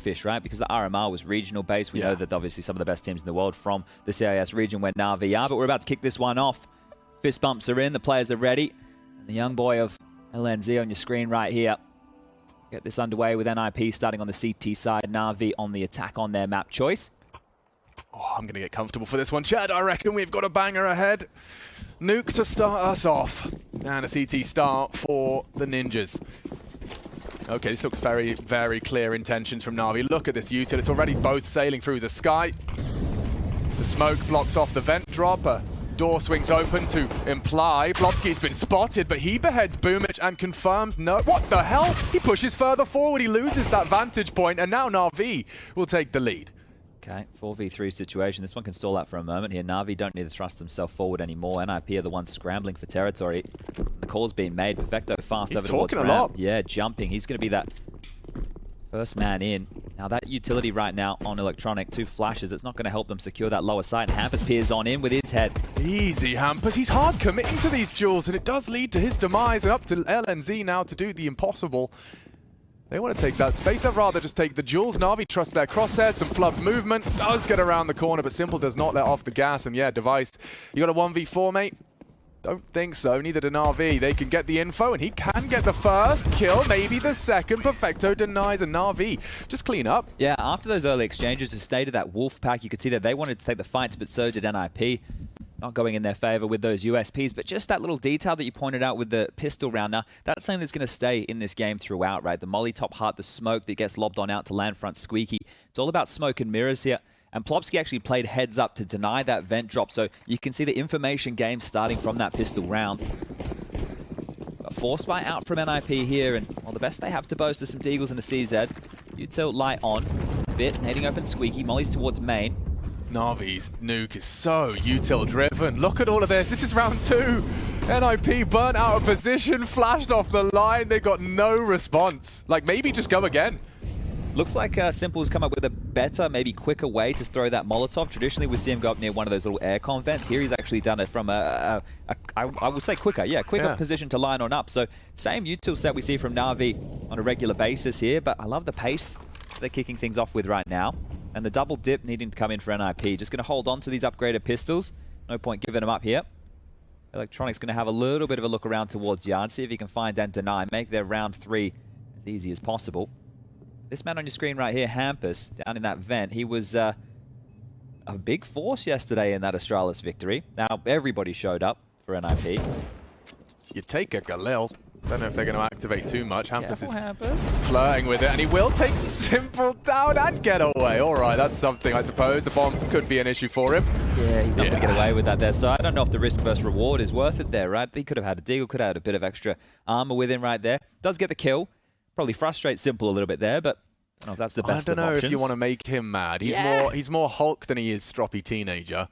fish, right? Because the RMR was regional based. We know that obviously some of the best teams in the world from the CIS region where Na'Vi are, but we're about to kick this one off. Fist bumps are in, the players are ready. And the young boy of LNZ on your screen right here. Get this underway with NiP starting on the CT side, Na'Vi on the attack on their map choice. Oh, I'm going to get comfortable for this one, Chad. I reckon we've got a banger ahead. Nuke to start us off. And a CT start for the Ninjas. Okay, this looks very, very clear intentions from Na'Vi. Look at this util. It's already both sailing through the sky. The smoke blocks off the vent drop. A door swings open to imply Blobsky's been spotted, but he beheads Boomich and confirms no. What the hell? He pushes further forward. He loses that vantage point, and now Na'Vi will take the lead. Okay, 4v3 situation. This one can stall out for a moment here. Na'Vi don't need to thrust themselves forward anymore. NiP are the ones scrambling for territory. The call's being made. Perfecto fast over towards He's talking a lot. Yeah, jumping. He's going to be that first man in. Now that utility right now on Electronic, 2 flashes, it's not going to help them secure that lower side. And Hampus peers on in with his head. Easy, Hampus. He's hard committing to these duels, and it does lead to his demise, and up to LNZ now to do the impossible. They want to take that space. They'd rather just take the jewels. Na'Vi trust their crosshairs. Some flood movement. Does get around the corner, but Simple does not let off the gas. And yeah, Device, you got a 1v4, mate? Don't think so. Neither do Na'Vi. They can get the info, and he can get the first kill, maybe the second. Perfecto denies, and Na'Vi just clean up. Yeah, after those early exchanges, the state of that wolf pack, you could see that they wanted to take the fights, but so did NiP. Not going in their favor with those USPs, but just that little detail that you pointed out with the pistol round. Now, that's something that's going to stay in this game throughout, right? The molly top heart, the smoke that gets lobbed on out to land front Squeaky. It's all about smoke and mirrors here. And Plopsky actually played heads up to deny that vent drop, so you can see the information game starting from that pistol round. A force buy out from NiP here, and well, the best they have to boast is some Deagles and a CZ. Util light on, bit, nading open Squeaky, molly's towards main. Na'Vi's Nuke is so util driven. Look at all of this. This is round 2. NiP burnt out of position, flashed off the line. They got no response. Like, maybe just go again. Looks like Simple's come up with a better, maybe quicker way to throw that Molotov. Traditionally, we see him go up near one of those little aircon vents. Here, he's actually done it from I would say quicker. Yeah, quicker position to line on up. So, same util set we see from Na'Vi on a regular basis here, but I love the pace they're kicking things off with right now. And the double dip needing to come in for NiP. Just going to hold on to these upgraded pistols. No point giving them up here. Electronic's going to have a little bit of a look around towards Yard, see if he can find and deny. Make their round 3 as easy as possible. This man on your screen right here, Hampus, down in that vent, he was a big force yesterday in that Astralis victory. Now, everybody showed up for NiP. You take a Galil. Don't know if they're going to activate too much. Hampus is flirting with it, and he will take Simple down and get away. All right, that's something, I suppose. The bomb could be an issue for him. Yeah, he's not going to get away with that there. So I don't know if the risk versus reward is worth it there, right? He could have had a Deagle, could have had a bit of extra armor with him right there. Does get the kill. Probably frustrates Simple a little bit there, but I don't know if that's the best of options. I don't know if you want to make him mad. He's more Hulk than he is stroppy teenager.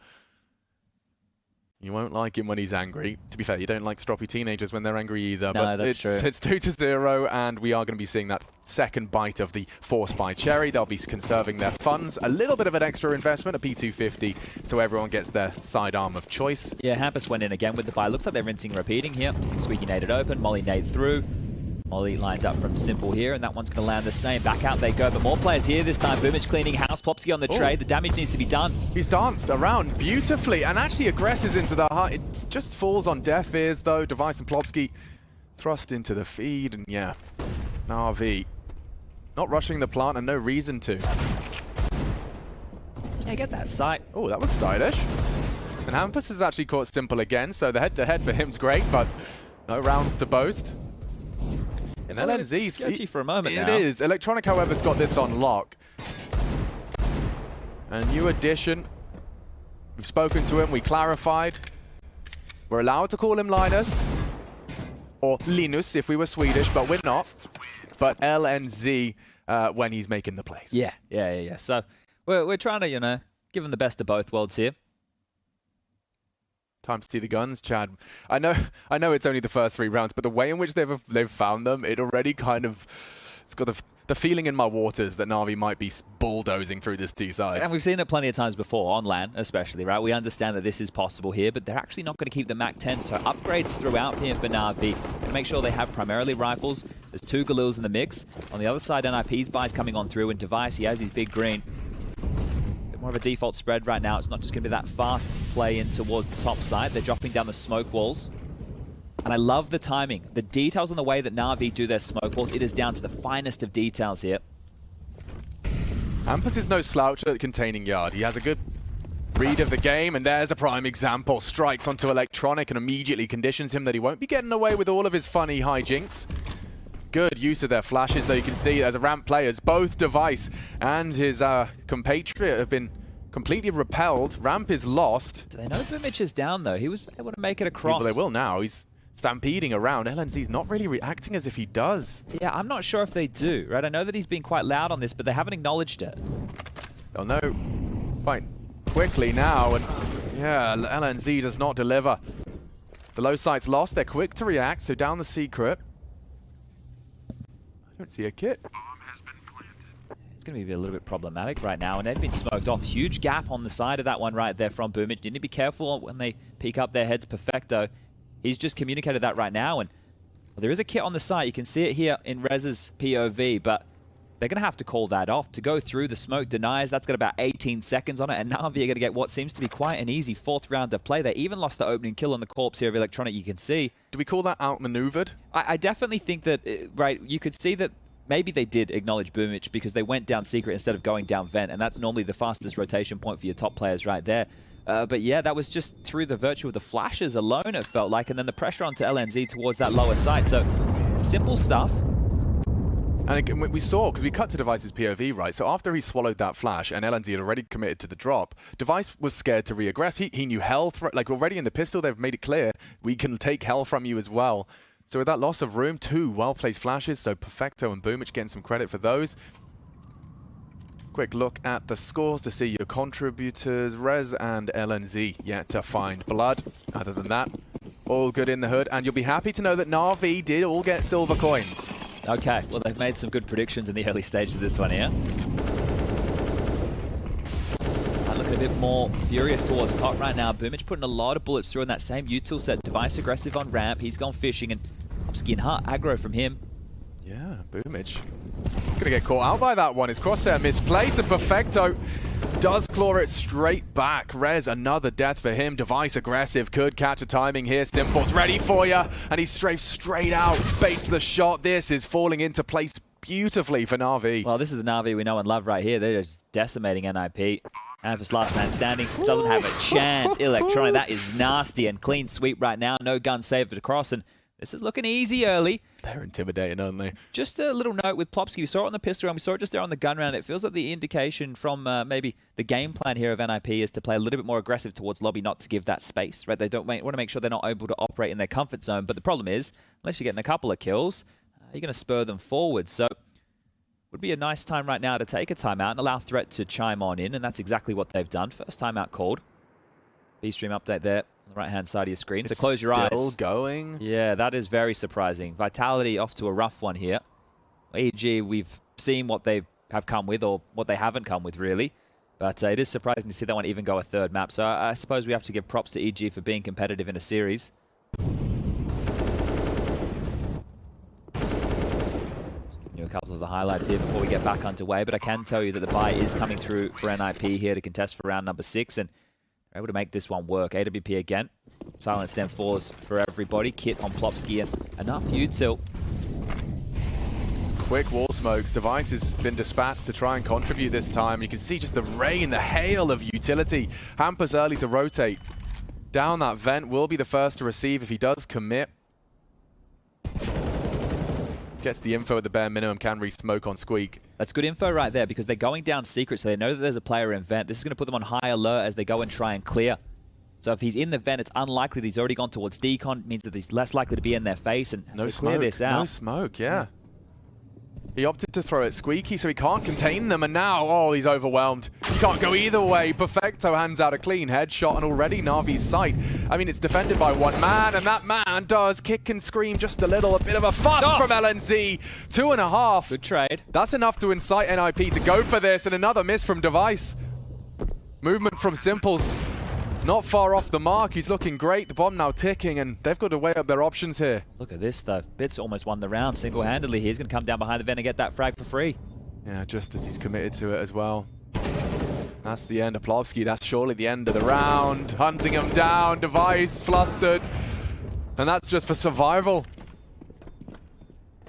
You won't like him when he's angry. To be fair, you don't like stroppy teenagers when they're angry either. No, but that's true. It's 2-0, and we are going to be seeing that second bite of the Force by Cherry. They'll be conserving their funds. A little bit of an extra investment, a P250, so everyone gets their sidearm of choice. Yeah, Hampus went in again with the buy. Looks like they're rinsing and repeating here. Squeaky naded open, Molly nade through. Molly lined up from Simple here, and that one's going to land the same. Back out they go, but more players here this time. Boomich cleaning house, Plopsky on the trade. The damage needs to be done. He's danced around beautifully and actually aggresses into the heart. It just falls on deaf ears, though. Device and Plopsky thrust into the feed, and yeah, Na'Vi not rushing the plant and no reason to. Yeah, get that sight. Oh, that was stylish. And Hampus has actually caught Simple again, so the head-to-head for him's great, but no rounds to boast. And LNZ's sketchy for a moment now. It is. Electronic, however, has got this on lock. A new addition. We've spoken to him. We clarified. We're allowed to call him Linus. Or Linus if we were Swedish, but we're not. But LNZ when he's making the plays. Yeah. So we're trying to, you know, give him the best of both worlds here. Time to see the guns, Chad. I know it's only the first 3 rounds, but the way in which they've found them, it already kind of, it's got the feeling in my waters that Na'Vi might be bulldozing through this T-side. And we've seen it plenty of times before, on LAN especially, right? We understand that this is possible here, but they're actually not going to keep the MAC-10, so upgrades throughout here for Na'Vi. And make sure they have primarily rifles, There's 2 Galils in the mix. On the other side, NiP's buy's coming on through, and Device, he has his big green. Bit more of a default spread right now. It's not just going to be that fast play in towards the top side. They're dropping down the smoke walls. And I love the timing. The details on the way that Na'Vi do their smoke walls, it is down to the finest of details here. Hampus is no slouch at containing yard. He has a good read of the game, and there's a prime example. Strikes onto Electronic and immediately conditions him that he won't be getting away with all of his funny hijinks. Good use of their flashes, though. You can see as a ramp players, both Device and his compatriot have been completely repelled. Ramp is lost. Do they know Boomitch is down, though? He was able to make it across. Well, they will now. He's stampeding around. LNZ's not really reacting as if he does. Yeah, I'm not sure if they do, right? I know that he's been quite loud on this, but they haven't acknowledged it. They'll know quite quickly now, and yeah, LNZ does not deliver. The low site's lost. They're quick to react, so down the secret. I don't see a kit. It's going to be a little bit problematic right now, and they've been smoked off. Huge gap on the side of that one right there from Boomitch. You need to be careful when they peek up their heads. Perfecto, he's just communicated that right now, and well, there is a kit on the site. You can see it here in Rez's POV, but they're going to have to call that off. To go through the smoke denies, that's got about 18 seconds on it, and Na'Vi are going to get what seems to be quite an easy 4th round of play. They even lost the opening kill on the corpse here of Electronic, you can see. Do we call that outmaneuvered? I definitely think that, right, you could see that maybe they did acknowledge Boomitch because they went down secret instead of going down vent, and that's normally the fastest rotation point for your top players right there. But yeah, that was just through the virtue of the flashes alone, it felt like, and then the pressure onto LNZ towards that lower side. So, simple stuff. And again, we saw, because we cut to Device's POV, right? So after he swallowed that flash and LNZ had already committed to the drop, Device was scared to re-aggress. He knew hell, like already in the pistol, they've made it clear, we can take hell from you as well. So with that loss of room, 2 well-placed flashes, so Perfecto and Boomitch getting some credit for those. Quick look at the scores to see your contributors. Rez and LNZ yet to find blood. Other than that, all good in the hood. And you'll be happy to know that Na'Vi did all get silver coins. Okay, well, they've made some good predictions in the early stages of this one here. I look a bit more furious towards top right now. Boomitch putting a lot of bullets through in that same util set. Device aggressive on ramp. He's gone fishing, and Skin Hut aggro from him. Yeah, Boomitch gonna get caught out by that one. His crosshair misplaced, and Perfecto does claw it straight back. Rez, another death for him. Device aggressive, could catch a timing here. Simple's ready for you, and he strafes straight out, baits the shot. This is falling into place beautifully for Na'Vi. Well, this is the Na'Vi we know and love right here. They're just decimating NiP. Hampus last man standing, doesn't have a chance. Electronic, that is nasty, and clean sweep right now. No gun saved across, and this is looking easy early. They're intimidating, aren't they? Just a little note with Plopsky. We saw it on the pistol round. We saw it just there on the gun round. It feels like the indication from maybe the game plan here of NiP is to play a little bit more aggressive towards lobby, not to give that space, right? They don't want to make sure they're not able to operate in their comfort zone. But the problem is, unless you're getting a couple of kills, you're going to spur them forward. So would be a nice time right now to take a timeout and allow Threat to chime on in, and that's exactly what they've done. First timeout called. B-stream update there on the right-hand side of your screen. So close your eyes. Still going. Yeah, that is very surprising. Vitality off to a rough one here. EG, we've seen what they have come with, or what they haven't come with, really. But it is surprising to see that one even go a 3rd map. So I suppose we have to give props to EG for being competitive in a series. A couple of the highlights here before we get back underway, but I can tell you that the buy is coming through for NiP here to contest for round number 6, and they're able to make this one work. AWP again. Silenced M4s for everybody. Kit on Plopsky, and enough util. Quick wall smokes. Device has been dispatched to try and contribute this time. You can see just the rain, the hail of utility. Hampus early to rotate. Down that vent, will be the first to receive if he does commit. Gets the info at the bare minimum, can re-smoke on Squeak. That's good info right there, because they're going down secret, so they know that there's a player in vent. This is going to put them on high alert as they go and try and clear. So if he's in the vent, it's unlikely that he's already gone towards decon. It means that he's less likely to be in their face and no so smoke. Clear this out. No smoke, yeah. He opted to throw it Squeaky, so he can't contain them, and now, oh, he's overwhelmed. He can't go either way. Perfecto hands out a clean headshot, and already Na'Vi's sight. I mean, it's defended by one man, and that man does kick and scream just a little. A bit of a fuss from LNZ. 2.5. Good trade. That's enough to incite NiP to go for this, and another miss from Device. Movement from Simples. Not far off the mark. He's looking great. The bomb now ticking, and they've got to weigh up their options here. Look at this, though. Bits almost won the round single-handedly. He's going to come down behind the vent and get that frag for free. Yeah, just as he's committed to it as well. That's the end of Plovsky. That's surely the end of the round. Hunting him down. Device flustered. And that's just for survival.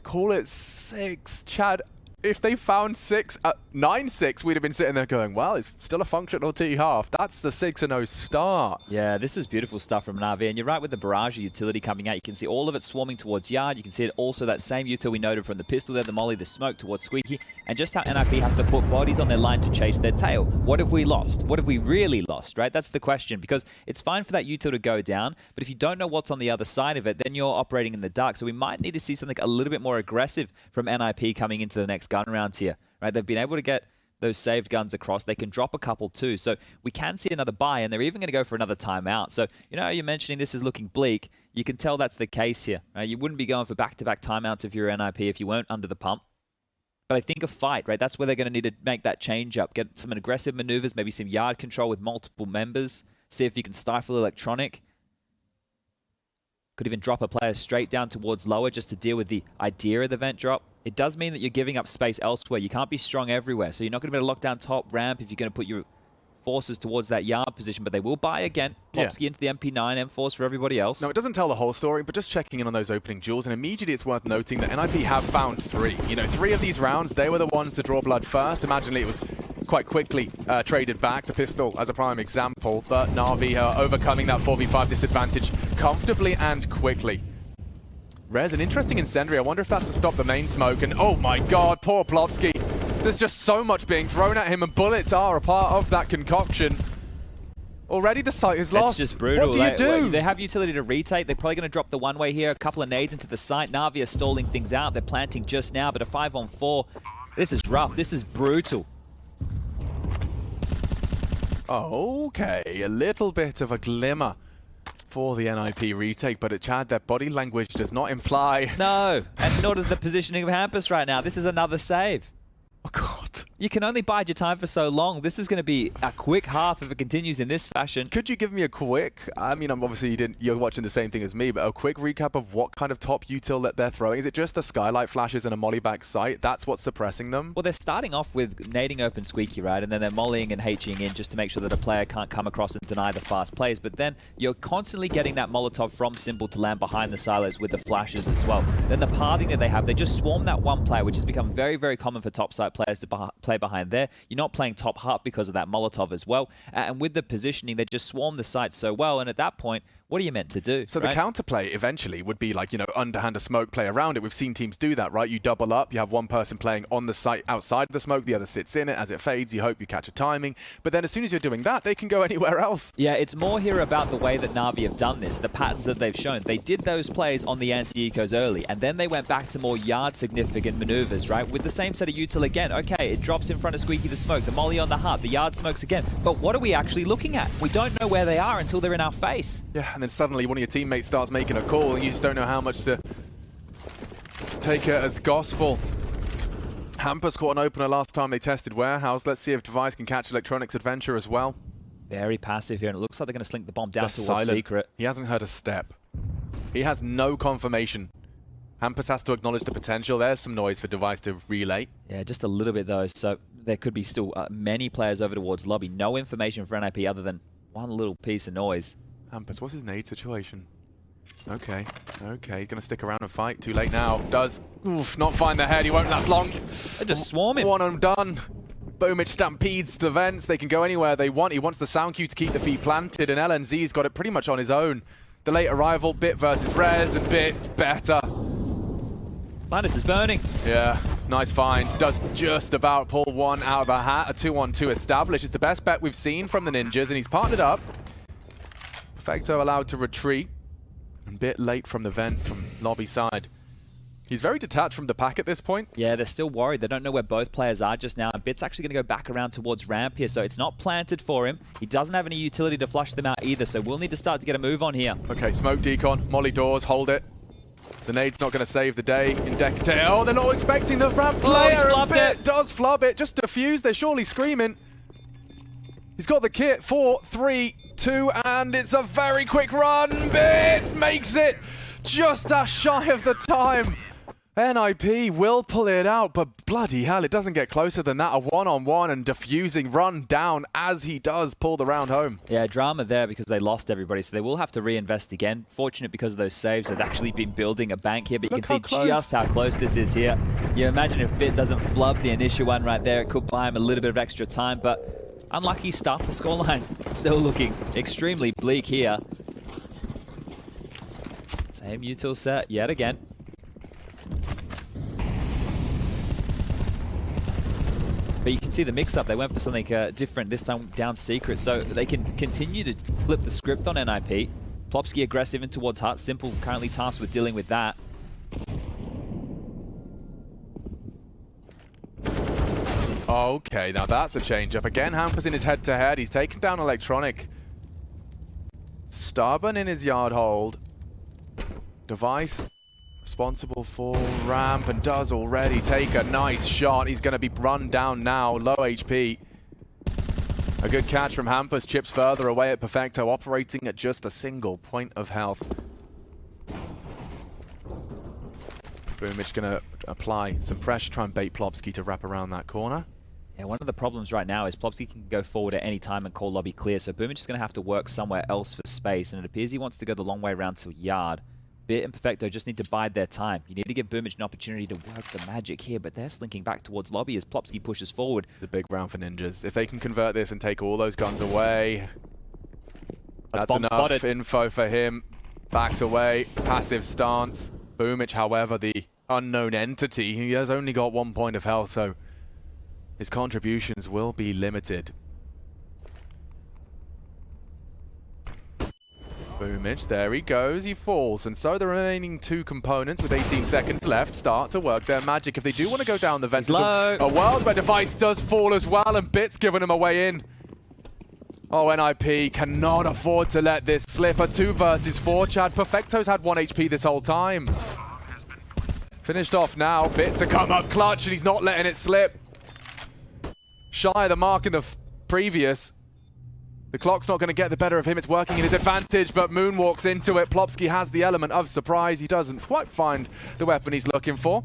Call it 6. Chad, if they found 9-6, we'd have been sitting there going, well, it's still a functional T-half. That's the 6-0 start. Yeah, this is beautiful stuff from Na'Vi. And you're right with the barrage utility coming out. You can see all of it swarming towards Yard. You can see it also that same util we noted from the pistol there, the molly, the smoke towards Squeaky. And just how NiP have to put bodies on their line to chase their tail. What have we lost? What have we really lost, right? That's the question. Because it's fine for that util to go down, but if you don't know what's on the other side of it, then you're operating in the dark. So we might need to see something a little bit more aggressive from NiP coming into the next gun rounds here, right? They've been able to get those saved guns across. They can drop a couple too. So we can see another buy, and they're even going to go for another timeout. So, you know, you're mentioning this is looking bleak. You can tell that's the case here, right? You wouldn't be going for back-to-back timeouts if you're NiP if you weren't under the pump. But I think a fight, right? That's where they're going to need to make that change up. Get some aggressive maneuvers, maybe some yard control with multiple members. See if you can stifle electronic. Could even drop a player straight down towards lower just to deal with the idea of the vent drop. It does mean that you're giving up space elsewhere. You can't be strong everywhere. So you're not going to be able to lock down top ramp if you're going to put your forces towards that yard position. But they will buy again. Plovsky into the MP9, M4s for everybody else. No, it doesn't tell the whole story, but just checking in on those opening duels. And immediately it's worth noting that NiP have found 3. You know, 3 of these rounds, they were the ones to draw blood first. Imaginally it was quite quickly traded back, the pistol as a prime example, but Na'Vi are overcoming that 4v5 disadvantage comfortably and quickly. Rez, an interesting incendiary. I wonder if that's to stop the main smoke, and oh my god, poor Plovsky. There's just so much being thrown at him, and bullets are a part of that concoction. Already the site is lost. It's just brutal. What do you do? They have utility to retake. They're probably going to drop the one-way here. A couple of nades into the site. Na'Vi are stalling things out. They're planting just now, but a 5-on-4. This is rough. This is brutal. Okay, a little bit of a glimmer for the NiP retake, but Chad, their body language does not imply... No, and nor does the positioning of Hampus right now. This is another save. Oh, God. You can only bide your time for so long. This is going to be a quick half if it continues in this fashion. Could you give me a quick, I mean, obviously you're watching the same thing as me, but a quick recap of what kind of top util that they're throwing? Is it just the skylight flashes and a molly back sight? That's what's suppressing them? Well, they're starting off with nading open Squeaky, right? And then they're mollying and HEing in just to make sure that a player can't come across and deny the fast plays. But then you're constantly getting that Molotov from Simple to land behind the silos with the flashes as well. Then the pathing that they have, they just swarm that one player, which has become very, very common for top site players to play behind there. You're not playing top hut because of that Molotov as well. And with the positioning, they just swarm the site so well. And at that point, what are you meant to do? So right? The counterplay eventually would be like, you know, underhand a smoke, play around it. We've seen teams do that, right? You double up, you have one person playing on the site outside of the smoke, the other sits in it. As it fades, you hope you catch a timing. But then as soon as you're doing that, they can go anywhere else. Yeah, it's more here about the way that Na'Vi have done this, the patterns that they've shown. They did those plays on the anti-ecos early, and then they went back to more yard-significant maneuvers, right? With the same set of util again. Okay, it drops in front of Squeaky the smoke, the molly on the hut, the yard smokes again. But what are we actually looking at? We don't know where they are until they're in our face. Yeah, and then suddenly one of your teammates starts making a call and you just don't know how much to take it as gospel. Hampus caught an opener last time they tested Warehouse. Let's see if Device can catch Electronics Adventure as well. Very passive here, and it looks like they're going to slink the bomb down towards Secret. He hasn't heard a step. He has no confirmation. Hampus has to acknowledge the potential. There's some noise for Device to relay. Yeah, just a little bit though, so there could be still many players over towards lobby. No information for NiP other than one little piece of noise. Hampus, what's his nade situation? Okay, he's going to stick around and fight. Too late now. Does not find the head. He won't last long. They're just swarming. One and done. Boomich stampedes the vents. They can go anywhere they want. He wants the sound cue to keep the feet planted, and LNZ's got it pretty much on his own. The late arrival, Bit versus Rez, and Bit's better. Linus is burning. Yeah, nice find. Does just about pull one out of the hat. A 2-on-2 established. It's the best bet we've seen from the Ninjas, and he's partnered up. Perfecto allowed to retreat. A bit late from the vents from lobby side. He's very detached from the pack at this point. Yeah, they're still worried. They don't know where both players are just now. And Bit's actually going to go back around towards ramp here, so it's not planted for him. He doesn't have any utility to flush them out either, so we'll need to start to get a move on here. Okay, smoke decon, molly doors, hold it. The nade's not going to save the day in Decade. Oh, they're not expecting the ramp player. Oh, Bit does flub it. Just defuse. They're surely screaming. He's got the kit. 4, 3, 2, and it's a very quick run. Bit makes it just shy of the time. NiP will pull it out, but bloody hell, it doesn't get closer than that. A one-on-one and defusing run down as he does pull the round home. Yeah, drama there because they lost everybody, so they will have to reinvest again. Fortunate because of those saves, they've actually been building a bank here, but you can see just how close this is here. You imagine if Bit doesn't flub the initial one right there, it could buy him a little bit of extra time, but unlucky stuff. The scoreline still looking extremely bleak here. Same util set yet again. But you can see the mix-up. They went for something different, this time down secret, so they can continue to flip the script on NiP. Plopsky aggressive in towards Hut. Simple currently tasked with dealing with that. Okay, now that's a change-up. Again, Hampus in his head-to-head. He's taken down Electronic. Stubborn in his yard hold. Device responsible for ramp and does already take a nice shot. He's going to be run down now, low HP. A good catch from Hampus, chips further away at Perfecto, operating at just a single point of health. Boomich going to apply some pressure, try and bait Plopsky to wrap around that corner. Yeah, one of the problems right now is Plopsky can go forward at any time and call lobby clear, so Boomich is going to have to work somewhere else for space, and it appears he wants to go the long way around to yard. Bit and Perfecto just need to bide their time. You need to give Boomich an opportunity to work the magic here, but they're slinking back towards lobby as Plopsky pushes forward. It's a big round for Ninjas. If they can convert this and take all those guns away, that's enough spotted. Info for him. Backs away, passive stance. Boomich, however, the unknown entity, he has only got 1 point of health, so his contributions will be limited. Boomich, there he goes, he falls, and so the remaining 2 components with 18 seconds left start to work their magic. If they do want to go down the vent, a world where Device does fall as well, and Bit's giving him a way in. Oh, NiP cannot afford to let this slip. A 2 versus 4, Chad. Perfecto's had 1 HP this whole time. Finished off now, Bit to come up clutch, and he's not letting it slip. Shy of the mark in the previous. The clock's not going to get the better of him. It's working in his advantage, but Moon walks into it. Plopsky has the element of surprise. He doesn't quite find the weapon he's looking for.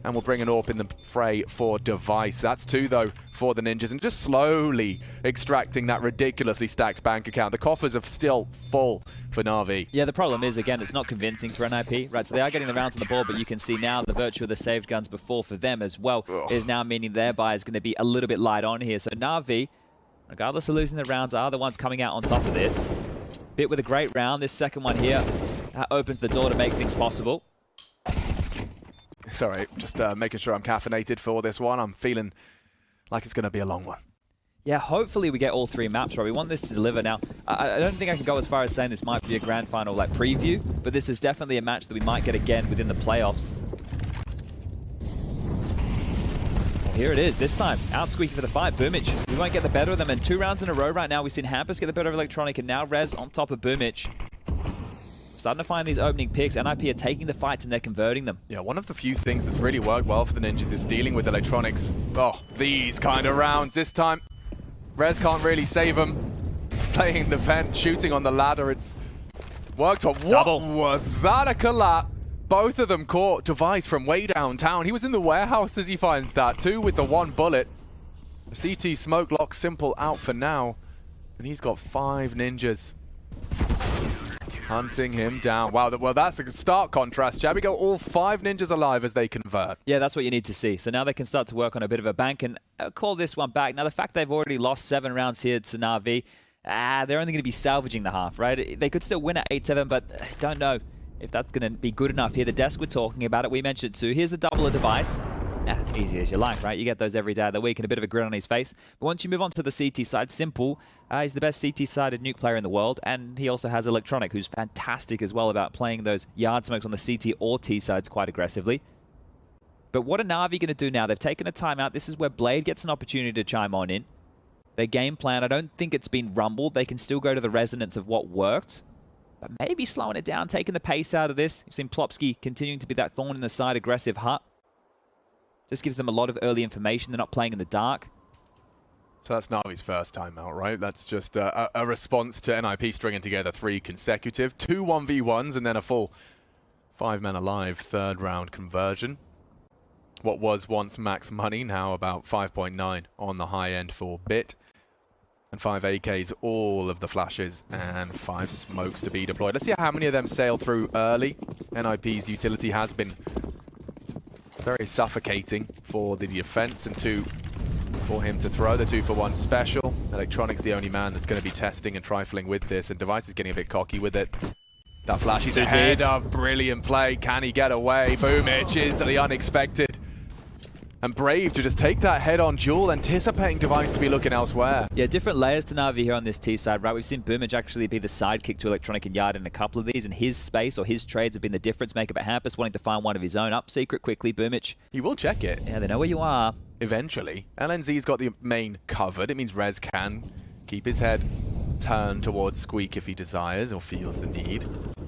And we'll bring an AWP in the fray for Device. That's 2, though, for the Ninjas. And just slowly extracting that ridiculously stacked bank account. The coffers are still full for Na'Vi. Yeah, the problem is, again, it's not convincing for NiP. Right, so they are getting the rounds on the board, but you can see now the virtue of the saved guns before for them as well is now meaning their buy is going to be a little bit light on here. So Na'Vi, regardless of losing the rounds, are the ones coming out on top of this. Bit with a great round. This second one here opens the door to make things possible. Sorry, just making sure I'm caffeinated for this one. I'm feeling like it's going to be a long one. Yeah, hopefully we get all 3 maps right. We want this to deliver now. I don't think I can go as far as saying this might be a grand final like preview, but this is definitely a match that we might get again within the playoffs. Here it is, this time, out squeaky for the fight. Boomich, we won't get the better of them in 2 rounds in a row right now. We've seen Hampus get the better of Electronic, and now Rez on top of Boomich. Starting to find these opening picks. NiP are taking the fights and they're converting them. Yeah, one of the few things that's really worked well for the Ninjas is dealing with Electronics. Oh, these kind of rounds. This time, Rez can't really save them. Playing the vent, shooting on the ladder, it's worked on. What was that, a collab? Both of them caught Device from way downtown. He was in the warehouse as he finds that, 2 with the 1 bullet. The CT smoke lock Simple out for now. And he's got 5 Ninjas hunting him down. Wow, well, that's a stark contrast. Chad, we got all 5 Ninjas alive as they convert. Yeah, that's what you need to see. So now they can start to work on a bit of a bank and call this one back. Now, the fact they've already lost 7 rounds here to Na'Vi, they're only going to be salvaging the half, right? They could still win at 8-7, but don't know if that's going to be good enough here. The desk we're talking about it, we mentioned it too. Here's the double of Device. Easy as you like, right? You get those every day of the week and a bit of a grin on his face. But once you move on to the CT side, Simple, he's the best CT-sided Nuke player in the world, and he also has Electronic, who's fantastic as well about playing those yard smokes on the CT or T sides quite aggressively. But what are Na'Vi going to do now? They've taken a timeout. This is where Blade gets an opportunity to chime on in. Their game plan, I don't think it's been rumbled. They can still go to the resonance of what worked. But maybe slowing it down, taking the pace out of this. You've seen Plopsky continuing to be that thorn in the side, aggressive Hut. Just gives them a lot of early information. They're not playing in the dark. So that's Navi's first time out, right? That's just a response to NiP stringing together 3 consecutive, 2 1v1s, and then a full 5 men alive third round conversion. What was once max money, now about 5.9 on the high end for Bit. And 5 AKs, all of the flashes, and 5 smokes to be deployed. Let's see how many of them sail through early. NiP's utility has been very suffocating for the defense, and 2 for him to throw. The 2-for-1 special. Electronic's the only man that's going to be testing and trifling with this, and Device is getting a bit cocky with it. That flash, he's ahead of brilliant play. Can he get away? Boomich is the unexpected. And brave to just take that head-on duel, anticipating Device to be looking elsewhere. Yeah, different layers to Na'Vi here on this T side, right? We've seen Boomich actually be the sidekick to Electronic and Yard in a couple of these, and his space or his trades have been the difference maker. But Hampus wanting to find one of his own up secret quickly. Boomich. He will check it. Yeah, they know where you are. Eventually. LNZ's got the main covered. It means Rez can keep his head turned towards Squeak if he desires or feels the need.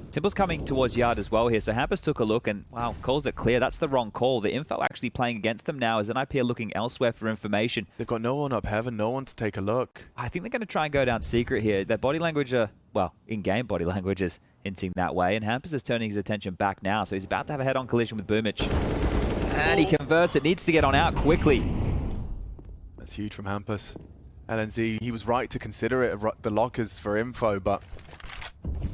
Simple's coming towards Yard as well here, so Hampus took a look and, wow, calls it clear. That's the wrong call. The info actually playing against them now as NiP are looking elsewhere for information. They've got no one up heaven, no one to take a look. I think they're going to try and go down secret here. Their body language, well, in-game body language is hinting that way, and Hampus is turning his attention back now, so he's about to have a head-on collision with Boomich. And he converts it, needs to get on out quickly. That's huge from Hampus. LNZ, he was right to consider it the lockers for info, but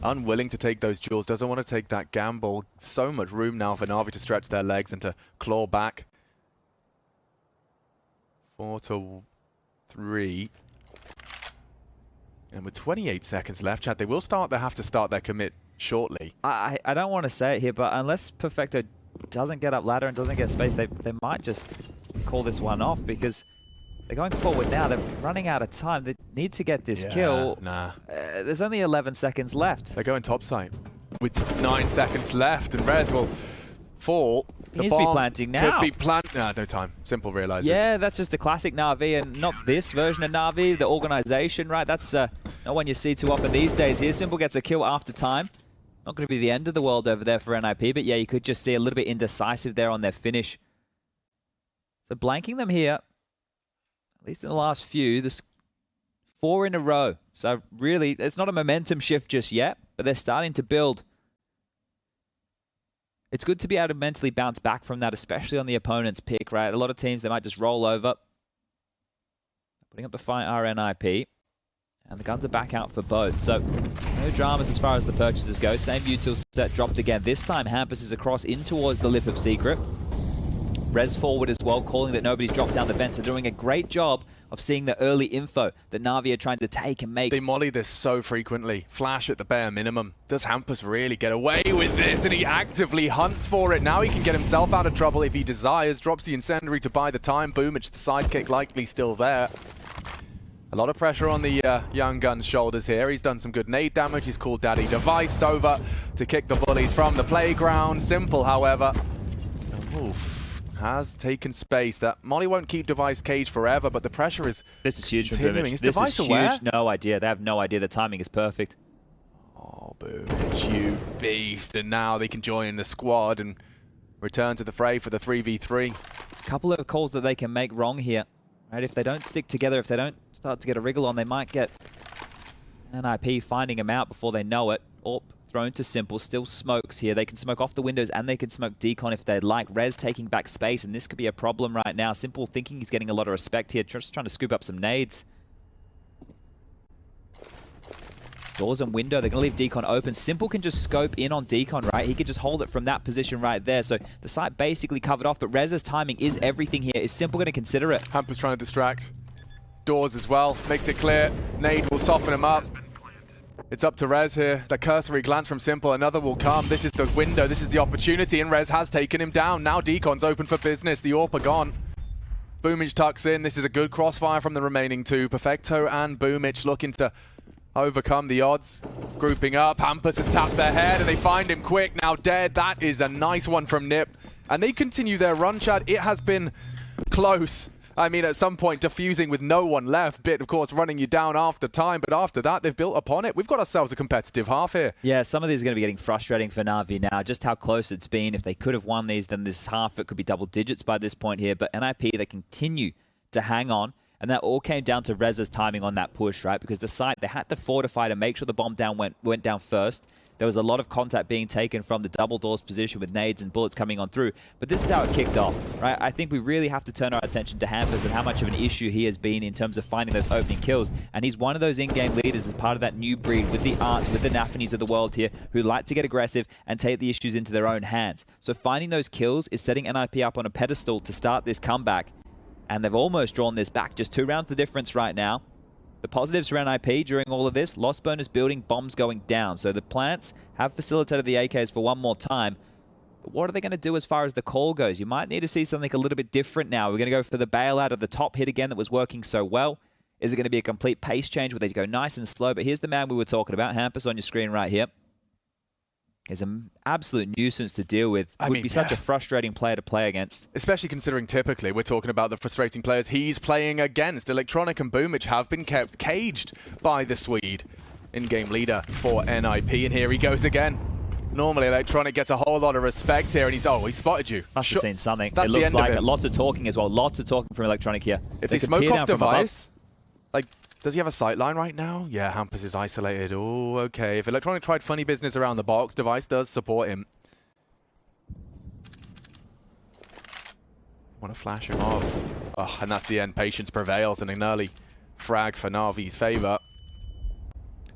unwilling to take those duels, doesn't want to take that gamble. So much room now for Na'Vi to stretch their legs and to claw back. 4-3. And with 28 seconds left, chat, they have to start their commit shortly. I don't want to say it here, but unless Perfecto doesn't get up ladder and doesn't get space, they might just call this one off, because they're going forward now. They're running out of time. They need to get this kill. Nah. There's only 11 seconds left. They're going topside with 9 seconds left, and Rez will fall. He needs to be planting now. Could be plant. Nah, no time. Simple realizes. Yeah, that's just a classic Na'Vi, and not this version of Na'Vi, the organization, right? That's not one you see too often these days here. Simple gets a kill after time. Not going to be the end of the world over there for NiP, but yeah, you could just see a little bit indecisive there on their finish. So blanking them here, at least in the last few, there's 4 in a row. So really, it's not a momentum shift just yet, but they're starting to build. It's good to be able to mentally bounce back from that, especially on the opponent's pick, right? A lot of teams, they might just roll over. Putting up the fight are NiP. And the guns are back out for both. So no dramas as far as the purchases go. Same util set dropped again. This time, Hampus is across in towards the lip of secret. Rez forward as well, calling that nobody's dropped down the vent. So doing a great job of seeing the early info that Na'Vi are trying to take and make. They molly this so frequently. Flash at the bare minimum. Does Hampus really get away with this? And he actively hunts for it. Now he can get himself out of trouble if he desires. Drops the incendiary to buy the time. Boomich, the sidekick, likely still there. A lot of pressure on the young gun's shoulders here. He's done some good nade damage. He's called Daddy Device over to kick the bullies from the playground. Simple, however. Oof. Has taken space. That molly won't keep Device caged forever, but the pressure is This is huge continuing. from Boomich. Is This Device is aware? huge. No idea. They have no idea. The timing is perfect. Oh, Boomich, you beast. And now they can join the squad and return to the fray for the 3v3. Couple of calls that they can make wrong here. Right? If they don't stick together, if they don't start to get a wriggle on, they might get NiP finding them out before they know it. Or thrown to Simple, still smokes here. They can smoke off the windows and they can smoke decon if they'd like. Rez taking back space, and this could be a problem right now. Simple thinking he's getting a lot of respect here, just trying to scoop up some nades. Doors and window, they're going to leave decon open. Simple can just scope in on decon, right? He could just hold it from that position right there. So the site basically covered off, but Rez's timing is everything here. Is Simple going to consider it? Hampus trying to distract. Doors as well, makes it clear. Nade will soften him up. It's up to Rez here. The cursory glance from Simple, another will come. This is the window, this is the opportunity, and Rez has taken him down. Now Decon's open for business, the AWP are gone. Boomich tucks in, this is a good crossfire from the remaining 2. Perfecto and Boomich looking to overcome the odds. Grouping up, Hampus has tapped their head and they find him quick, now dead. That is a nice one from NiP. And they continue their run, Chad. It has been close. I mean, at some point, defusing with no one left. Bit, of course, running you down after time. But after that, they've built upon it. We've got ourselves a competitive half here. Yeah, some of these are going to be getting frustrating for Na'Vi now. Just how close it's been. If they could have won these, then this half, it could be double digits by this point here. But NiP, they continue to hang on. And that all came down to Rez's timing on that push, right? Because the site, they had to fortify to make sure the bomb down went down first. There was a lot of contact being taken from the double doors position with nades and bullets coming on through. But this is how it kicked off, right? I think we really have to turn our attention to Hampus and how much of an issue he has been in terms of finding those opening kills. And he's one of those in-game leaders as part of that new breed with the Arts, with the Nafanis of the world here, who like to get aggressive and take the issues into their own hands. So finding those kills is setting NiP up on a pedestal to start this comeback. And they've almost drawn this back. Just 2 rounds the difference right now. The positives for NiP during all of this, lost bonus building, bombs going down. So the plants have facilitated the AKs for one more time. But what are they going to do as far as the call goes? You might need to see something a little bit different now. We're going to go for the bailout of the top hit again that was working so well. Is it going to be a complete pace change where they go nice and slow? But here's the man we were talking about, Hampus on your screen right here. Is an absolute nuisance to deal with. Would be such a frustrating player to play against. Especially considering typically we're talking about the frustrating players he's playing against. Electronic and Boomich have been kept caged by the Swede. In-game leader for NiP, and here he goes again. Normally Electronic gets a whole lot of respect here, and he spotted you. Must have seen something. That's it looks like it. Lots of talking as well. Lots of talking from Electronic here. If they smoke off device, like, does he have a sight line right now? Yeah, Hampus is isolated. Oh, okay. If Electronic tried funny business around the box, device does support him. Want to flash him off. Oh, and that's the end. Patience prevails, and an early frag for Na'Vi's favor.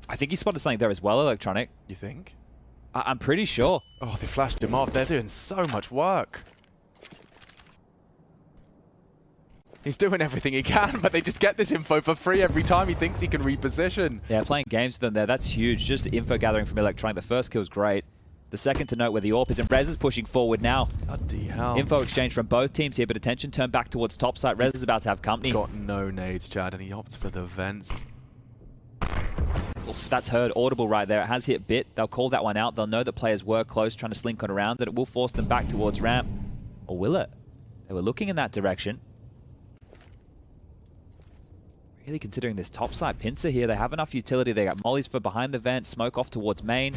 I think he spotted something there as well, Electronic. You think? I'm pretty sure. Oh, they flashed him off. They're doing so much work. He's doing everything he can, but they just get this info for free every time he thinks he can reposition. Yeah, playing games with them there, that's huge. Just the info gathering from Electronic. The first kill is great. The second to note where the AWP is, and Rez is pushing forward now. Bloody hell. Info exchange from both teams here, but attention turned back towards top side. Rez is about to have company. Got no nades, Chad, and he opts for the vents. Oof, that's heard audible right there. It has hit bit. They'll call that one out. They'll know that players were close, trying to slink on around, that it will force them back towards ramp. Or will it? They were looking in that direction. Really considering this topside pincer here. They have enough utility. They got mollies for behind the vent, smoke off towards main.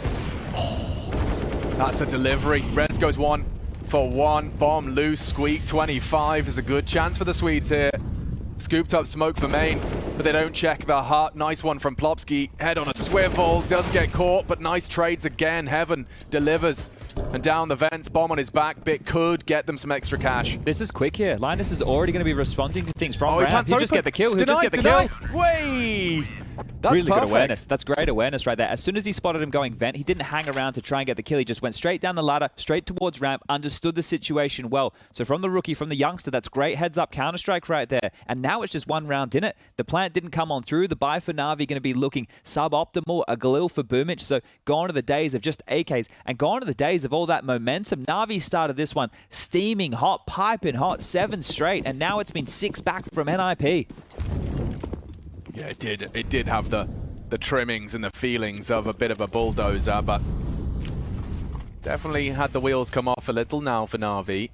Oh, that's a delivery. Rez goes 1 for 1. Bomb loose, squeak 25. There's a good chance for the Swedes here. Scooped up smoke for main, but they don't check the hut. Nice one from Plopsky. Head on a swivel. Does get caught, but nice trades again. Heaven delivers. And down the vents, bomb on his back. Bit could get them some extra cash. This is quick here. Linus is already going to be responding to things from ramp. He'll just get the kill. He'll just get the kill. Way! That's really perfect. Good awareness. That's great awareness right there. As soon as he spotted him going vent, he didn't hang around to try and get the kill. He just went straight down the ladder, straight towards ramp, understood the situation well. So from the rookie, from the youngster, that's great heads-up Counter-Strike right there. And now it's just 1 round in it. The plant didn't come on through. The buy for Na'Vi going to be looking suboptimal. A Galil for Boomich. So gone are the days of just AKs and gone are the days of all that momentum. Na'Vi started this one steaming hot, piping hot, 7 straight. And now it's been 6 back from NiP. Yeah, it did. It did have the trimmings and the feelings of a bit of a bulldozer, but definitely had the wheels come off a little now for Na'Vi.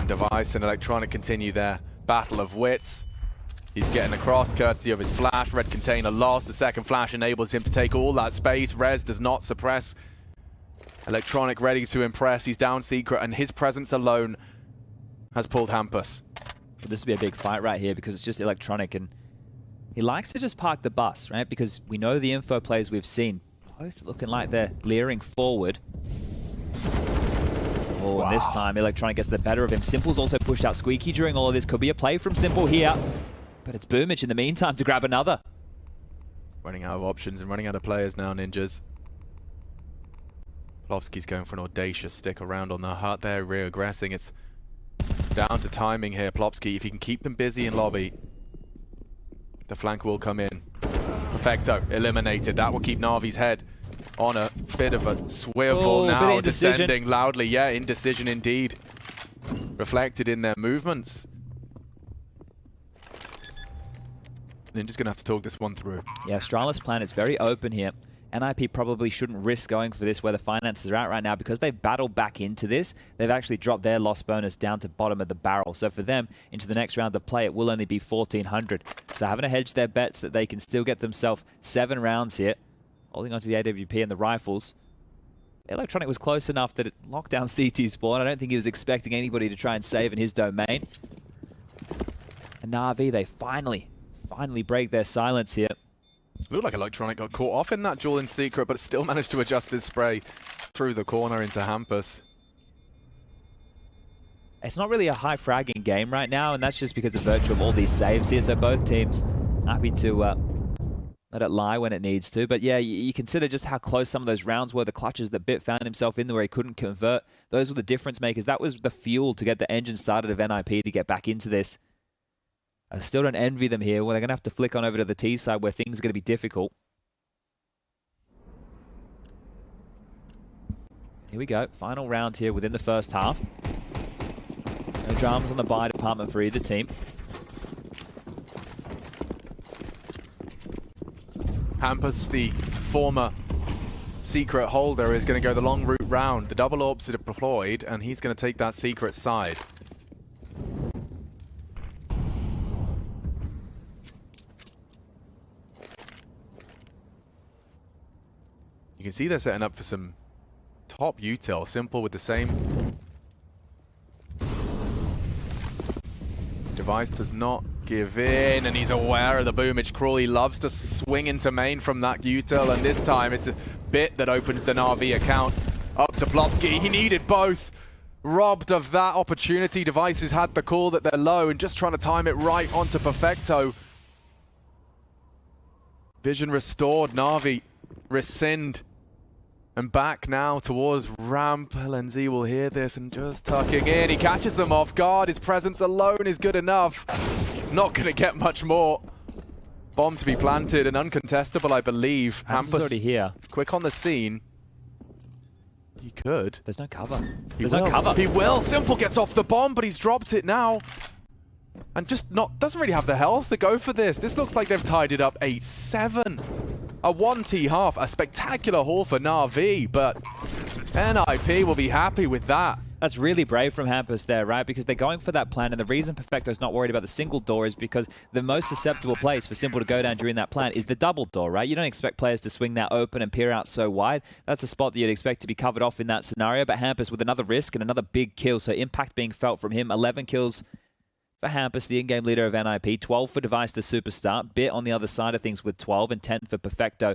Device and Electronic continue their battle of wits. He's getting across courtesy of his flash. Red container lost. The second flash enables him to take all that space. Rez does not suppress. Electronic ready to impress. He's down secret, and his presence alone has pulled Hampus. This will be a big fight right here because it's just Electronic, and he likes to just park the bus, right? Because we know the info plays we've seen, both looking like they're leering forward. Oh, wow. And this time Electronic gets the better of him. Simple's also pushed out Squeaky during all of this. Could be a play from Simple here, but it's Boomich in the meantime to grab another. Running out of options and running out of players now, Ninjas. Plopsky's going for an audacious stick around on the hut there, reaggressing. It's down to timing here, Plopsky. If you can keep them busy in lobby, the flank will come in. Perfecto, eliminated. That will keep Na'Vi's head on a bit of a swivel now, descending loudly. Yeah, indecision indeed. Reflected in their movements. Ninja's going to have to talk this one through. Yeah, Astralis plan is very open here. NiP probably shouldn't risk going for this where the finances are at right now because they've battled back into this. They've actually dropped their loss bonus down to bottom of the barrel. So for them, into the next round of play, it will only be 1,400. So having to hedge their bets that they can still get themselves 7 rounds here, holding onto the AWP and the rifles. Electronic was close enough that it locked down CT spawn. I don't think he was expecting anybody to try and save in his domain. And Na'Vi, they finally break their silence here. Looked like Electronic got caught off in that duel in secret, but still managed to adjust his spray through the corner into Hampus. It's not really a high fragging game right now, and that's just because of virtue of all these saves here. So both teams happy to let it lie when it needs to. But yeah, you consider just how close some of those rounds were. The clutches that Bit found himself in where he couldn't convert. Those were the difference makers. That was the fuel to get the engine started of NiP to get back into this. I still don't envy them here. Well, they're going to have to flick on over to the T side where things are going to be difficult. Here we go. Final round here within the first half. No dramas on the buy department for either team. Hampus, the former secret holder, is going to go the long route round. The double orbs are deployed, and he's going to take that secret side. You can see they're setting up for some top util. Simple with the same. Device does not give in, and he's aware of the boomage crawl. He loves to swing into main from that util, and this time it's a Bit that opens the Na'Vi account up to Plopsky. He needed both. Robbed of that opportunity. Devices had the call that they're low and just trying to time it right onto Perfecto. Vision restored. Na'Vi rescind. And back now towards ramp. LNZ will hear this and just tucking in. He catches them off guard. His presence alone is good enough. Not going to get much more. Bomb to be planted and uncontestable, I believe. Hampus already here. Quick on the scene. He could. There's no cover. There's no cover. He will. Simple gets off the bomb, but he's dropped it now. And just doesn't really have the health to go for this. This looks like they've tied it up 8-7. A 1T half, a spectacular haul for Na'Vi, but NiP will be happy with that. That's really brave from Hampus there, right? Because they're going for that plan, and the reason Perfecto's not worried about the single door is because the most susceptible place for Simple to go down during that plan is the double door, right? You don't expect players to swing that open and peer out so wide. That's a spot that you'd expect to be covered off in that scenario, but Hampus with another risk and another big kill, so impact being felt from him. 11 kills for Hampus, the in-game leader of NiP, 12 for Device, the superstar. Bit on the other side of things with 12 and 10 for Perfecto.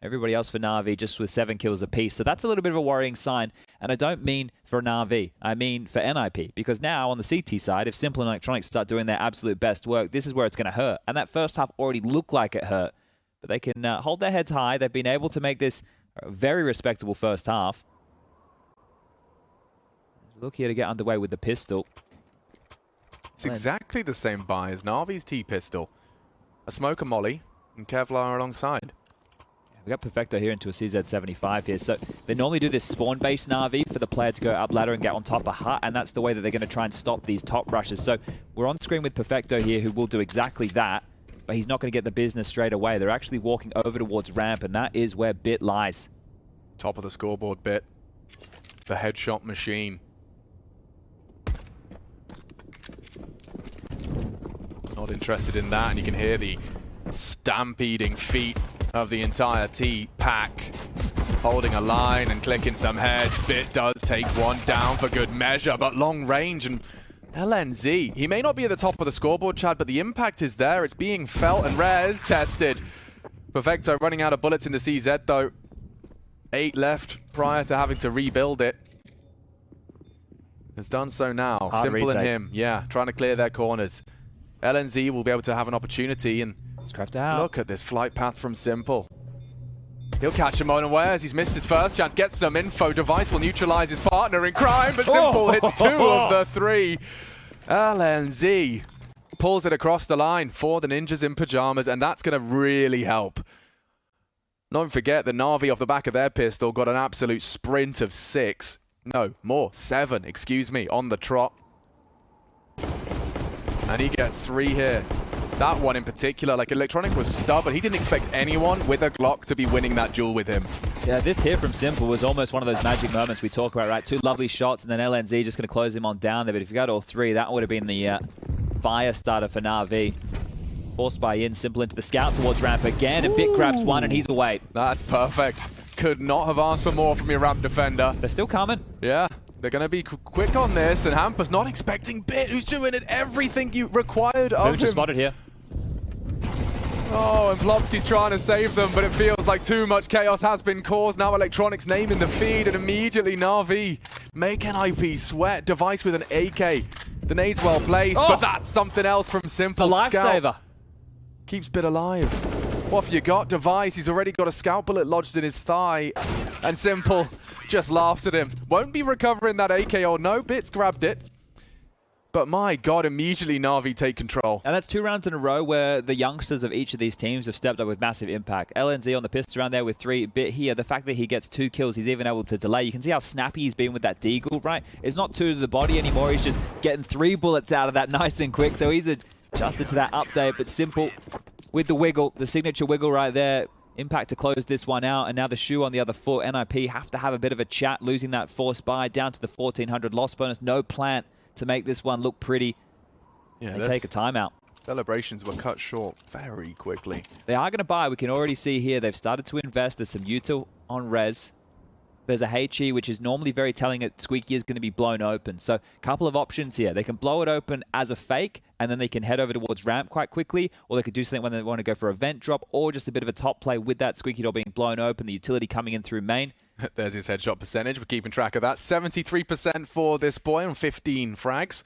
Everybody else for Na'Vi just with 7 kills apiece. So that's a little bit of a worrying sign. And I don't mean for Na'Vi. I mean for NiP. Because now on the CT side, if Simple and Electronics start doing their absolute best work, this is where it's going to hurt. And that first half already looked like it hurt. But they can hold their heads high. They've been able to make this a very respectable first half. Look here to get underway with the pistol. It's exactly the same buy as Na'Vi's T-pistol. A smoker molly and Kevlar alongside. We got Perfecto here into a CZ75 here. So they normally do this spawn-based Na'Vi for the player to go up ladder and get on top of hut, and that's the way that they're going to try and stop these top rushes. So we're on screen with Perfecto here, who will do exactly that, but he's not going to get the business straight away. They're actually walking over towards ramp, and that is where Bit lies. Top of the scoreboard, Bit. The headshot machine. Not interested in that, and you can hear the stampeding feet of the entire T-pack. Holding a line and clicking some heads. Bit does take one down for good measure, but long range, and LNZ, he may not be at the top of the scoreboard, Chad, but the impact is there. It's being felt and res tested. Perfecto running out of bullets in the CZ, though. 8 left prior to having to rebuild it. Has done so now. Hard Simple retake. and him, yeah, trying to clear their corners. LNZ will be able to have an opportunity, and Scrapped out. look at this flight path from Simple. He'll catch him unawares. He's missed his first chance. Gets some info. Device will neutralize his partner in crime, but Simple hits 2 of the 3. LNZ pulls it across the line for the Ninjas in pajamas, and that's going to really help. Don't forget that Na'Vi off the back of their pistol got an absolute sprint of 6. No, more. 7, excuse me, on the trot. And he gets 3 here. That one in particular, like Electronic was stubborn. He didn't expect anyone with a Glock to be winning that duel with him. Yeah, this hit from Simple was almost one of those magic moments we talk about, right? 2 lovely shots, and then LNZ just going to close him on down there. But if you got all 3, that would have been the fire starter for Na'Vi. Forced by in, Simple into the scout towards ramp again, and Bit grabs 1, and he's away. That's perfect. Could not have asked for more from your ramp defender. They're still coming. Yeah, They're going to be quick on this, and Hampus not expecting Bit, who's doing it everything you required of him. Just spotted here. Oh, and Plopsky's trying to save them, but it feels like too much chaos has been caused. Now Electronics name in the feed, and immediately Na'Vi make NiP sweat. Device with an AK. The nade's well placed, but that's something else from Simple. The lifesaver. Keeps Bit alive. What have you got? Device, he's already got a scout bullet lodged in his thigh, and Simple just laughs at him. Won't be recovering that AK, or no, Bit's grabbed it. But my God, immediately Na'Vi take control. And that's 2 rounds in a row where the youngsters of each of these teams have stepped up with massive impact. LNZ on the pistol round there with 3. Bit here, the fact that he gets 2 kills, he's even able to delay. You can see how snappy he's been with that deagle, right? It's not 2 to the body anymore. He's just getting 3 bullets out of that nice and quick. So he's adjusted to that update, but Simple with the wiggle, the signature wiggle right there. Impact to close this one out, and now the shoe on the other foot. NiP have to have a bit of a chat, losing that forced buy down to the 1400 loss bonus. No plant to make this one look pretty. Yeah, they take a timeout. Celebrations were cut short very quickly. They are going to buy. We can already see here they've started to invest. There's some util on res. There's a HE, which is normally very telling that Squeaky is going to be blown open. So a couple of options here. They can blow it open as a fake, and then they can head over towards ramp quite quickly, or they could do something when they want to go for a vent drop, or just a bit of a top play with that Squeaky door being blown open, the utility coming in through main. There's his headshot percentage. We're keeping track of that. 73% for this boy on 15 frags.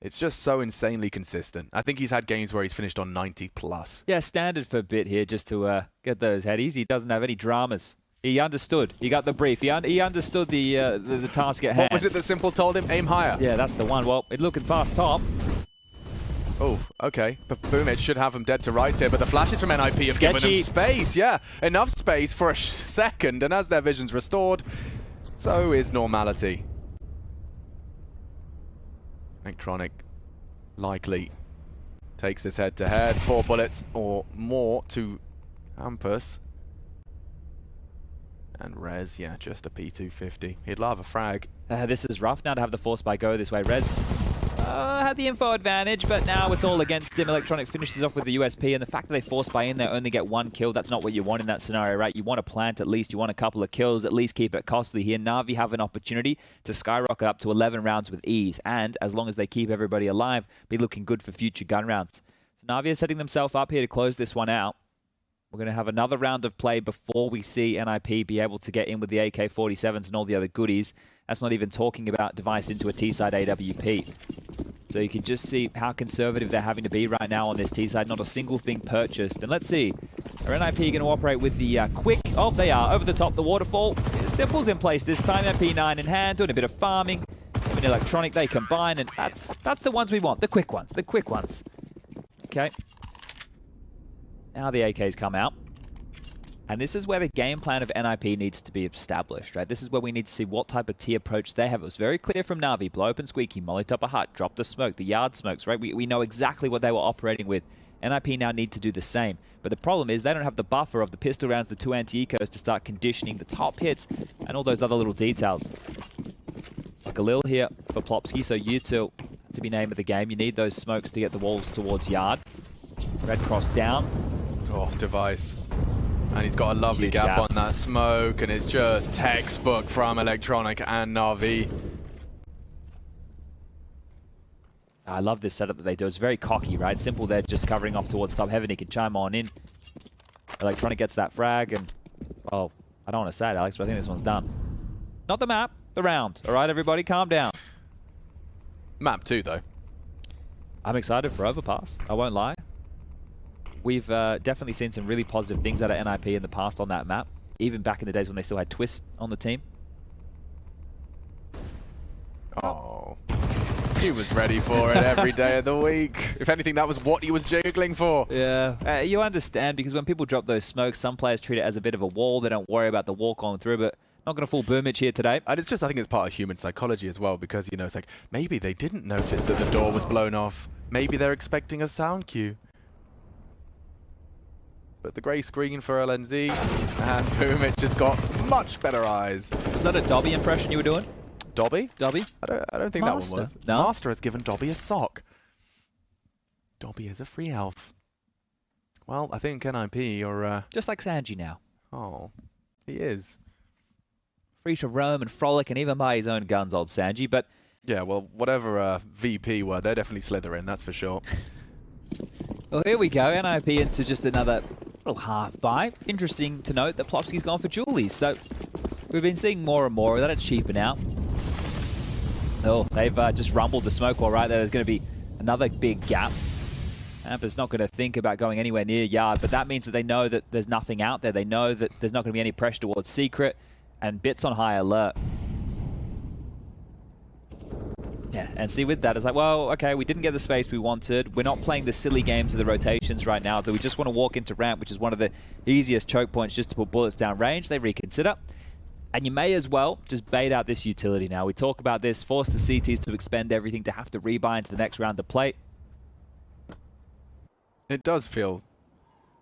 It's just so insanely consistent. I think he's had games where he's finished on 90 plus. Yeah, standard for Bit here just to get those headies. He doesn't have any dramas. He understood. He got the brief. He understood the task at hand. What was it that Simple told him? Aim higher. Yeah, that's the one. Well, it's looking fast top. Oh, okay. But Boomage should have him dead to rights here, but the flashes from NiP have given him space. Yeah, enough space for a second, and as their vision's restored, so is normality. Electronic likely takes this head-to-head. 4 bullets or more to Hampus. And Rez, yeah, just a P250. He'd love a frag. This is rough now to have the force by go this way. Rez had the info advantage, but now it's all against him. Electronic finishes off with the USP, and the fact that they force by in there, only get 1 kill, that's not what you want in that scenario, right? You want to plant at least, you want a couple of kills, at least keep it costly here. Na'Vi have an opportunity to skyrocket up to 11 rounds with ease, and as long as they keep everybody alive, be looking good for future gun rounds. So Na'Vi are setting themselves up here to close this one out. We're going to have another round of play before we see NiP be able to get in with the AK-47s and all the other goodies. That's not even talking about device into a T-side AWP. So you can just see how conservative they're having to be right now on this T-side. Not a single thing purchased. And let's see, are NiP going to operate with the quick? Oh, they are. Over the top, the waterfall. Simple's in place this time. MP9 in hand, doing a bit of farming. Even Electronic, they combine, and that's the ones we want. The quick ones. The quick ones. Okay. Now the AKs come out. And this is where the game plan of NiP needs to be established, right? This is where we need to see what type of T approach they have. It was very clear from Na'Vi. Blow open Squeaky, molly top a hut, drop the smoke, the yard smokes, right? We know exactly what they were operating with. NiP now need to do the same. But the problem is they don't have the buffer of the pistol rounds, the 2 anti-ecos to start conditioning the top hits and all those other little details. Like a lil here for Plopsky, so you two to be name of the game. You need those smokes to get the walls towards yard. Red cross down. Oh, device. And he's got a lovely gap on that smoke, and it's just textbook from Electronic and Na'Vi. I love this setup that they do. It's very cocky, right? Simple, they're just covering off towards top heaven. He can chime on in. Electronic gets that frag, and, well, I don't want to say it, Alex, but I think this one's done. Not the map, the round. All right, everybody, calm down. Map 2, though. I'm excited for Overpass. I won't lie. We've definitely seen some really positive things out of NiP in the past on that map, even back in the days when they still had Twist on the team. Oh, he was ready for it every day of the week. If anything, that was what he was jiggling for. Yeah, you understand, because when people drop those smokes, some players treat it as a bit of a wall. They don't worry about the wall going through, but not going to fool Boomage here today. And it's just, I think it's part of human psychology as well, because, you know, it's like, maybe they didn't notice that the door was blown off. Maybe they're expecting a sound cue. But the grey screen for LNZ, and Boomage just got much better eyes. Was that a Dobby impression you were doing? Dobby? Dobby? I don't think Master. That one was. No? Master has given Dobby a sock. Dobby is a free elf. Well, I think NiP are... Just like Sanji now. Oh, he is. free to roam and frolic and even buy his own guns, old Sanji. But yeah, well, whatever VP were, they're definitely slithering, that's for sure. Well, here we go. NiP into just another little half buy. Interesting to note that Plopsky's gone for Julies. So we've been seeing more and more of that. It's cheaper now. Oh, they've just rumbled the smoke wall right there. There's going to be another big gap. Amper's not going to think about going anywhere near Yard, but that means that they know that there's nothing out there. They know that there's not going to be any pressure towards Secret, and Bit's on high alert. Yeah, and see with that, it's like, well, okay, we didn't get the space we wanted. We're not playing the silly games of the rotations right now. Do we just want to walk into ramp, which is one of the easiest choke points just to put bullets down range? They reconsider. And you may as well just bait out this utility now. We talk about this, force the CTs to expend everything to have to rebuy into the next round of play. It does feel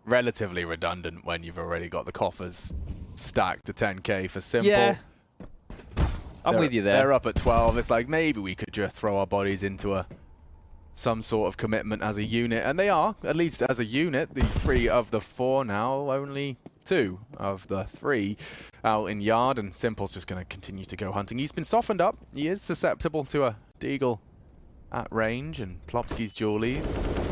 relatively redundant when you've already got the coffers stacked to 10k for Simple. Yeah. I'm with you there. They're up at 12. It's like maybe we could just throw our bodies into some sort of commitment as a unit. And they are, at least as a unit. The 3 of the 4 now, only 2 of the 3 out in Yard. And Simple's just going to continue to go hunting. He's been softened up. He is susceptible to a Deagle at range. And Plopsky's Julies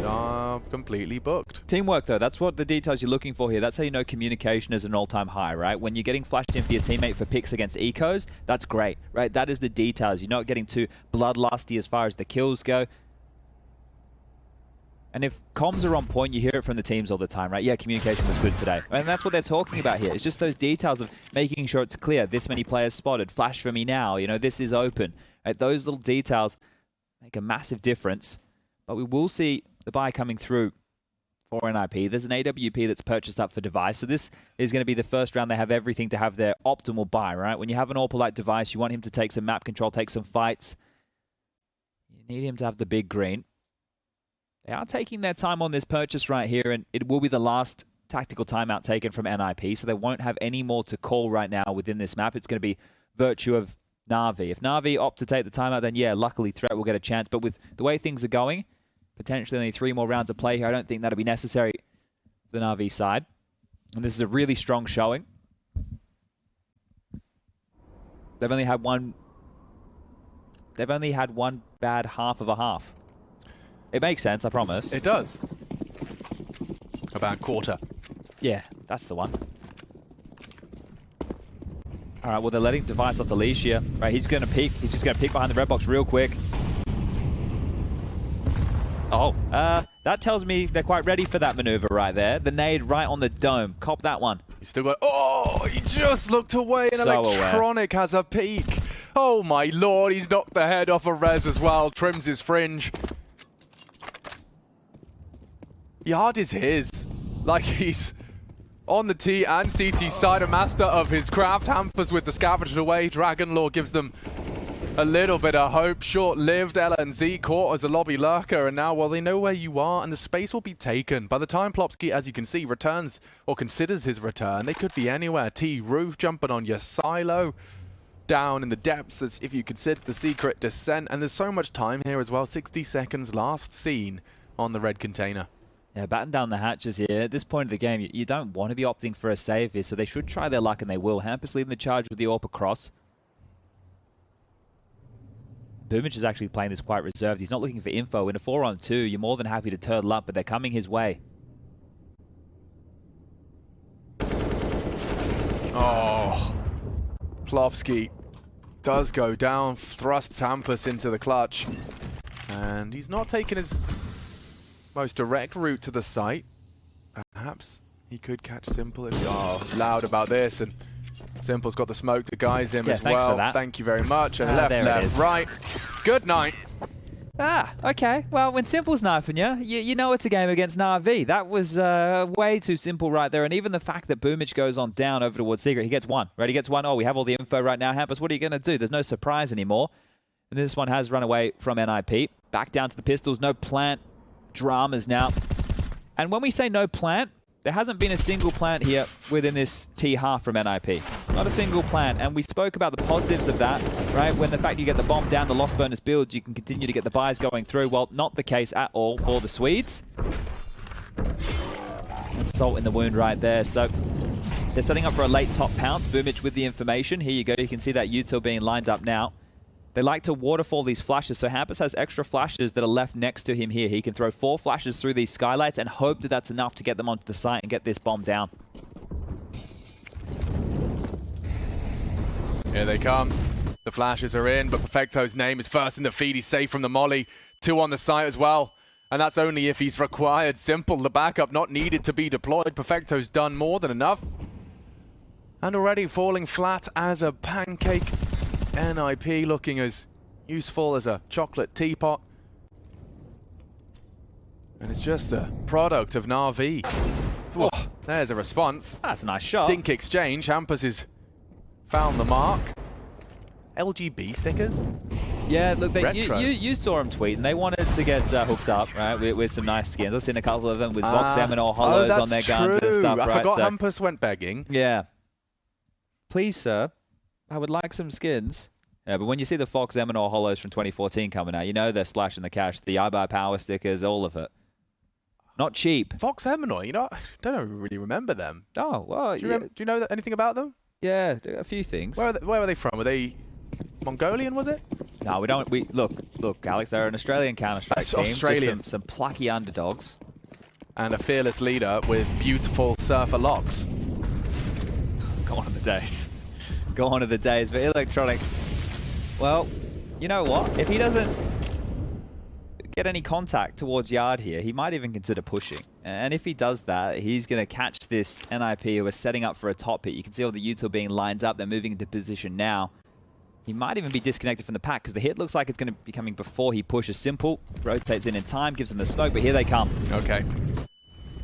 are completely booked. Teamwork, though, that's what the details you're looking for here. That's how you know communication is an all-time high, right? When you're getting flashed in for your teammate for picks against ecos, that's great, right? That is the details. You're not getting too bloodlusty as far as the kills go. And if comms are on point, you hear it from the teams all the time, right? Yeah, communication was good today. And that's what they're talking about here. It's just those details of making sure it's clear. This many players spotted. Flash for me now. You know, this is open. Right? Those little details make a massive difference. But we will see the buy coming through for NiP. There's an AWP that's purchased up for Device. So this is going to be the first round they have everything to have their optimal buy, right? When you have an AWP like Device, you want him to take some map control, take some fights. You need him to have the big green. They are taking their time on this purchase right here, and it will be the last tactical timeout taken from NiP, so they won't have any more to call right now within this map. It's going to be virtue of Na'Vi. If Na'Vi opt to take the timeout, then yeah, luckily Threat will get a chance. But with the way things are going, potentially only 3 more rounds of play here. I don't think that'll be necessary for the Na'Vi side. And this is a really strong showing. They've only had one bad half of a half. It makes sense, I promise. It does. About quarter. Yeah, that's the one. All right, well, they're letting Device off the leash here. Right, he's going to peek. He's just going to peek behind the red box real quick. Oh, that tells me they're quite ready for that maneuver right there. The nade right on the dome. Cop that one. He's still got... Oh, he just looked away and So Electronic has a peek. Oh my lord, he's knocked the head off a res as well. Trims his fringe. Yard is his. Like he's on the T and CT side, a master of his craft. Hampers with the scavenged away. Dragon Lore gives them a little bit of hope. Short-lived. Ella and Z caught as a lobby lurker, and now, well, they know where you are, and the space will be taken. By the time Plopsky, as you can see, returns or considers his return, they could be anywhere. T roof jumping on your silo, down in the depths, as if you consider the secret descent, and there's so much time here as well. 60 seconds last seen on the red container. Yeah, batten down the hatches here. At this point of the game, you don't want to be opting for a save here, so they should try their luck, and they will. Hampus leading the charge with the AWP across. Boomich is actually playing this quite reserved. He's not looking for info. In a 4-on-2, you're more than happy to turtle up, but they're coming his way. Oh, Plopsky does go down, thrusts Hampus into the clutch, and he's not taking his most direct route to the site. Perhaps he could catch Simple if loud about this, and Simple's got the smoke to guise him as well. For that. Thank you very much. And left, right. Good night. Ah, okay. Well, when Simple's knifing you know it's a game against Na'Vi. That was way too simple right there. And even the fact that Boomich goes on down over towards Secret, he gets one. Right, he gets one. Oh, we have all the info right now. Hampus, what are you going to do? There's no surprise anymore. And this one has run away from NiP. Back down to the pistols. No plant dramas now. And when we say no plant, there hasn't been a single plant here within this T-half from NiP. Not a single plant. And we spoke about the positives of that, right? When the fact you get the bomb down, the lost bonus builds, you can continue to get the buys going through. Well, not the case at all for the Swedes. And salt in the wound right there. So They're setting up for a late top pounce. Boomich with the information. Here you go. You can see that util being lined up now. They like to waterfall these flashes, so Hampus has extra flashes that are left next to him here. He can throw 4 flashes through these skylights and hope that that's enough to get them onto the site and get this bomb down. Here they come. The flashes are in, but Perfecto's name is first in the feed. He's safe from the molly. 2 on the site as well. And that's only if he's required. Simple, the backup not needed to be deployed. Perfecto's done more than enough. And already falling flat as a pancake. NiP looking as useful as a chocolate teapot. And it's just the product of Na'Vi. Oh, there's a response. That's a nice shot. Dink exchange. Hampus has found the mark. LGB stickers? Yeah, look, you saw him tweet, and they wanted to get hooked up, right, with some nice skins. I've seen a couple of them with Vox Eminor hollows on their guns and stuff, right? I forgot Hampus went begging. Yeah. Please, sir, I would like some skins. Yeah, but when you see the Fox Eminor hollows from 2014 coming out, you know they're splashing the cash. The iBuy power stickers, all of it. Not cheap. Fox Eminor, you know, I don't really remember them. Oh, well, do you know anything about them? Yeah, a few things. Where were they from? Were they Mongolian, was it? No, we don't. Look, Alex, they're an Australian Counter-Strike team. Australian. Just some plucky underdogs. And a fearless leader with beautiful surfer locks. Gone are the days. Gone are the days. But Electronic, well, you know what? If he doesn't get any contact towards yard here, he might even consider pushing. And if he does that, he's going to catch this NiP who are setting up for a top hit. You can see all the util being lined up. They're moving into position now. He might even be disconnected from the pack because the hit looks like it's going to be coming before he pushes. Simple, rotates in time, gives him the smoke, but here they come. Okay.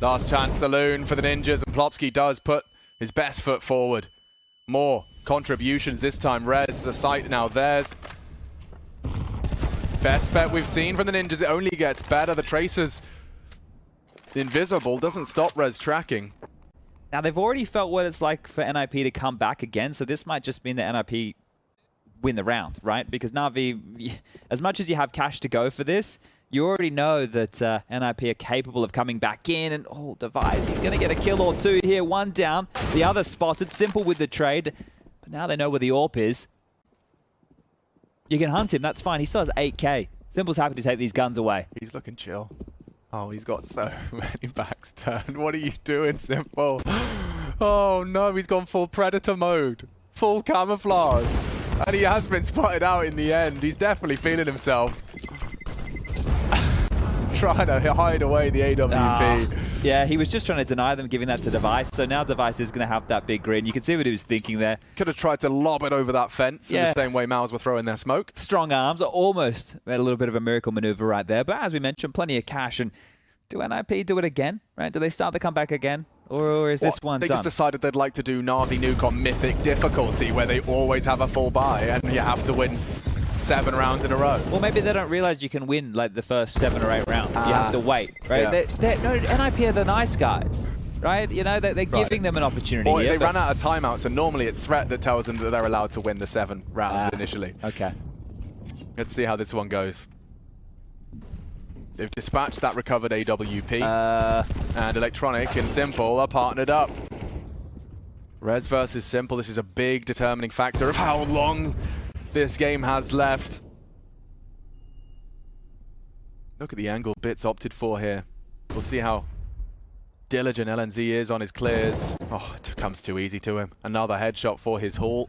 Last chance saloon for the Ninjas, and Plopsky does put his best foot forward. More contributions this time. Rez, the site now theirs. Best bet we've seen from the Ninjas. It only gets better. The Tracer's invisible, doesn't stop Rez tracking. Now, they've already felt what it's like for NiP to come back again, so this might just mean that NiP win the round, right? Because Na'Vi, as much as you have cash to go for this, you already know that NiP are capable of coming back in, and Device, he's going to get a kill or two here. One down, the other spotted. Simple with the trade, but now they know where the AWP is. You can hunt him, that's fine. He still has 8k. Simple's happy to take these guns away. He's looking chill. Oh, he's got so many backs turned. What are you doing, Simple? Oh no, he's gone full Predator mode. Full camouflage. And he has been spotted out in the end. He's definitely feeling himself. Trying to hide away the AWP. Yeah, he was just trying to deny them giving that to Device. So now Device is going to have that big grin. You can see what he was thinking there. Could have tried to lob it over that fence in the same way Mals were throwing their smoke. Strong arms. Almost made a little bit of a miracle maneuver right there. But as we mentioned, plenty of cash. And do NiP do it again? Right? Do they start the comeback again? Or is this one done? They just decided they'd like to do Na'Vi Nuke on Mythic difficulty, where they always have a full buy and you have to win 7 rounds in a row. Well, maybe they don't realize you can win like the first 7 or 8 rounds. You have to wait, right? Yeah. No, NiP are the nice guys, right? You know, they're giving them an opportunity. Boy, they ran out of timeouts, and normally it's Threat that tells them that they're allowed to win the 7 rounds initially. Okay. Let's see how this one goes. They've dispatched that recovered AWP, and Electronic and Simple are partnered up. Rez versus Simple, this is a big determining factor of how long this game has left. Look at the angle Bits opted for here. We'll see how diligent LNZ is on his clears. Oh, it comes too easy to him. Another headshot for his haul.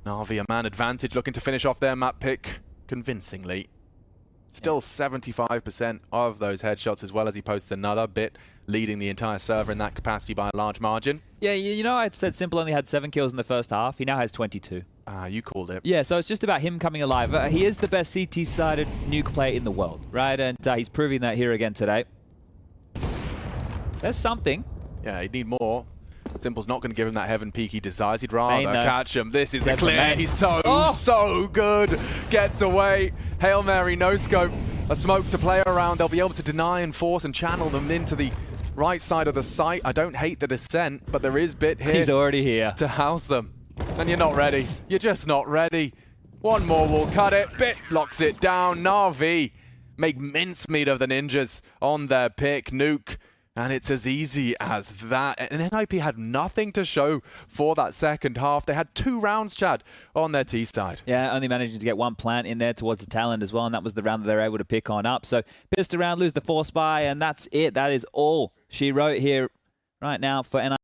Na'Vi a man advantage, looking to finish off their map pick convincingly. Still 75% of those headshots, as well as he posts another bit, leading the entire server in that capacity by a large margin. Yeah, you know, I said Simple only had 7 kills in the first half. He now has 22. You called it. Yeah, so it's just about him coming alive. He is the best CT-sided nuke player in the world, right? And he's proving that here again today. There's something. Yeah, he'd need more. Simple's not going to give him that heaven peak he desires. He'd rather catch him. This is the clear. He's so good. Gets away. Hail Mary, no scope. A smoke to play around. They'll be able to deny and force and channel them into the right side of the site. I don't hate the descent, but there is Bit here. He's already here. To house them. And you're not ready. You're just not ready. One more will cut it. Bit locks it down. Na'Vi make mincemeat of the Ninjas on their pick. Nuke And it's as easy as that. And NiP had nothing to show for that second half. They had 2 rounds, Chad, on their T side. Yeah, only managing to get 1 plant in there towards the Talon as well, and that was the round that they were able to pick on up. So pissed around, lose the force buy, and that's it. That is all she wrote here right now for NiP.